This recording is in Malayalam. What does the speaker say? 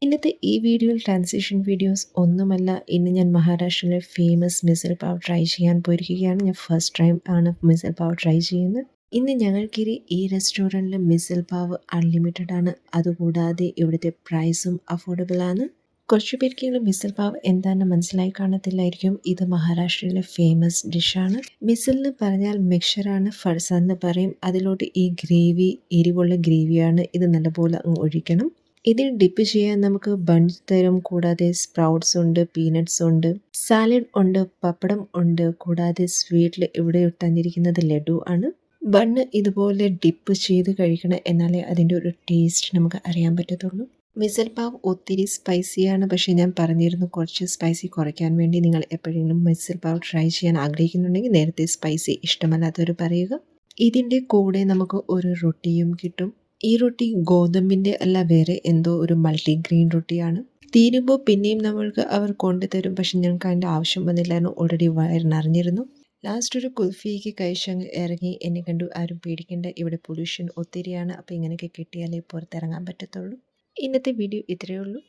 ഇന്നത്തെ ഈ വീഡിയോയിൽ ട്രാൻസിഷൻ വീഡിയോസ് ഒന്നുമല്ല. ഇന്ന് ഞാൻ മഹാരാഷ്ട്രയിലെ ഫേമസ് മിസൽ പാവ് ട്രൈ ചെയ്യാൻ പോയിരിക്കുകയാണ്. ഞാൻ ഫസ്റ്റ് ടൈം ആണ് മിസൽ പാവ് ട്രൈ ചെയ്യുന്നത്. ഇന്ന് ഞങ്ങൾക്കിരി ഈ റെസ്റ്റോറൻറ്റിൽ മിസൽ പാവ് അൺലിമിറ്റഡ് ആണ്. അതുകൂടാതെ ഇവിടുത്തെ പ്രൈസും അഫോർഡബിൾ ആണ്. കുറച്ചു പേർക്കെങ്കിലും മിസൽ പാവ് എന്താണെന്ന് മനസ്സിലായി കാണത്തില്ലായിരിക്കും. ഇത് മഹാരാഷ്ട്രയിലെ ഫേമസ് ഡിഷാണ്. മിസൽ എന്ന് പറഞ്ഞാൽ മിക്സറാണ്. ഫർസ എന്ന് പറയും. അതിലോട്ട് ഈ ഗ്രേവി എരിവുള്ള ഗ്രേവിയാണ്. ഇത് നല്ലപോലെ അങ്ങ് ഒഴിക്കണം. ഇതിൽ ഡിപ്പ് ചെയ്യാൻ നമുക്ക് ബൺസ് തരും. കൂടാതെ സ്പ്രൗട്ട്സ് ഉണ്ട്, പീനട്ട്സ് ഉണ്ട്, സാലഡ് ഉണ്ട്, പപ്പടം ഉണ്ട്. കൂടാതെ സ്വീറ്റിൽ ഇവിടെ തന്നിരിക്കുന്നത് ലഡു ആണ്. ബണ്ണ് ഇതുപോലെ ഡിപ്പ് ചെയ്ത് കഴിക്കണം, എന്നാലേ അതിൻ്റെ ഒരു ടേസ്റ്റ് നമുക്ക് അറിയാൻ പറ്റത്തുള്ളൂ. മിസൽ പാവ് ഒത്തിരി സ്പൈസിയാണ്. പക്ഷേ ഞാൻ പറഞ്ഞിരുന്നു കുറച്ച് സ്പൈസി കുറയ്ക്കാൻ വേണ്ടി. നിങ്ങൾ എപ്പോഴെങ്കിലും മിസൽ പാവ് ട്രൈ ചെയ്യാൻ ആഗ്രഹിക്കുന്നുണ്ടെങ്കിൽ നേരത്തെ സ്പൈസി ഇഷ്ടമല്ലാത്തവർ പറയുക. ഇതിൻ്റെ കൂടെ നമുക്ക് ഒരു റൊട്ടിയും കിട്ടും. ഈ റൊട്ടി ഗോതമ്പിൻ്റെ അല്ല, വേറെ എന്തോ ഒരു മൾട്ടിഗ്രെയിൻ റൊട്ടിയാണ്. തീരുമ്പോൾ പിന്നെയും നമ്മൾക്ക് അവർ കൊണ്ടുതരും. പക്ഷെ ഞങ്ങൾക്ക് അതിൻ്റെ ആവശ്യം വന്നില്ലായിരുന്നു. ഓൾറെഡി വയറിനറിഞ്ഞിരുന്നു. ലാസ്റ്റ് ഒരു കുൽഫിക്ക് കഴിച്ചങ്ങ് ഇറങ്ങി. എന്നെ കണ്ടു ആരും പേടിക്കേണ്ട, ഇവിടെ പൊല്യൂഷൻ ഒത്തിരിയാണ്. അപ്പോൾ ഇങ്ങനെയൊക്കെ കിട്ടിയാലേ പുറത്തിറങ്ങാൻ പറ്റത്തുള്ളൂ. ഇന്നത്തെ വീഡിയോ ഇത്രയേ ഉള്ളൂ.